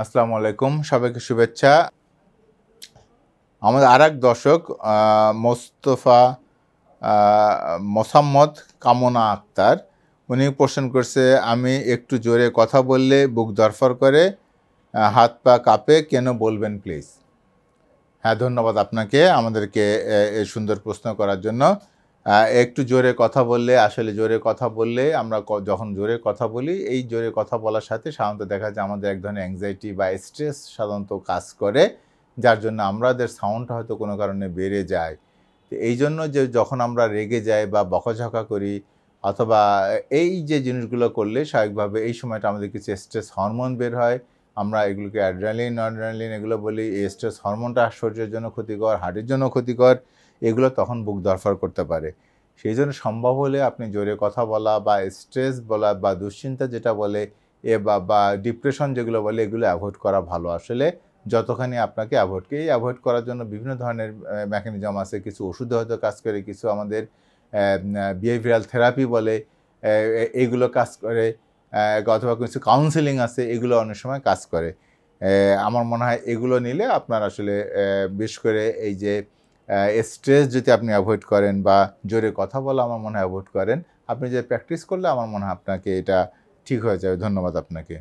আসসালামু আলাইকুম, সবাইকে শুভেচ্ছা। আমাদের আরেক দর্শক মোস্তফা মোসাম্মদ কামনা আক্তার, উনি প্রশ্ন করছে, আমি একটু জোরে কথা বললে বুক ধড়ফড় করে, হাত পা কাঁপে, কেন বলবেন প্লিজ? হ্যাঁ, ধন্যবাদ আপনাকে আমাদেরকে এই সুন্দর প্রশ্ন করার জন্য। একটু জোরে কথা বললে, আসলে জোরে কথা বললে আমরা যখন জোরে কথা বলি, এই জোরে কথা বলার সাথে সাধারণত দেখা যায় আমাদের এক ধরনের অ্যাংজাইটি বা স্ট্রেস সাধারণত কাজ করে, যার জন্য আমাদের সাউন্ডটা হয়তো কোনো কারণে বেড়ে যায়। তো এই জন্য যে যখন আমরা রেগে যাই বা বকাঝকা করি অথবা এই যে জিনিসগুলো করলে স্বাভাবিকভাবে এই সময়টা আমাদের কিছু স্ট্রেস হরমোন বের হয়। আমরা এগুলোকে অ্যাড্রেনালিন এগুলো বলি। এই স্ট্রেস হরমোনটা শরীরের জন্য ক্ষতিকর, হার্টের জন্য ক্ষতিকর। এগুলো তখন বুক ধড়ফড় করতে পারে। সেই জন্য সম্ভব হলে আপনি জোরে কথা বলা বা স্ট্রেস বলা বা দুশ্চিন্তা যেটা বলে বা ডিপ্রেশন যেগুলো বলে, এগুলো অ্যাভয়েড করা ভালো। আসলে যতখানি আপনাকে অ্যাভয়েড করার জন্য বিভিন্ন ধরনের মেকানিজম আছে। কিছু ওষুধে হয়তো কাজ করে, কিছু আমাদের বিহেভিয়ারাল থেরাপি বলে, এইগুলো কাজ করে, অথবা কিছু কাউন্সেলিং আছে, এগুলো অনেক সময় কাজ করে। আমার মনে হয় এগুলো নিলে আপনার আসলে বিশেষ করে এই যে স্ট্রেস যদি আপনি অ্যাভয়েড করেন বা জোরে কথা বলা আমার মনে হয় অ্যাভয়েড করেন, আপনি যে প্র্যাকটিস করলে আমার মনে হয় আপনাকে এটা ঠিক হয়ে যাবে। ধন্যবাদ আপনাকে।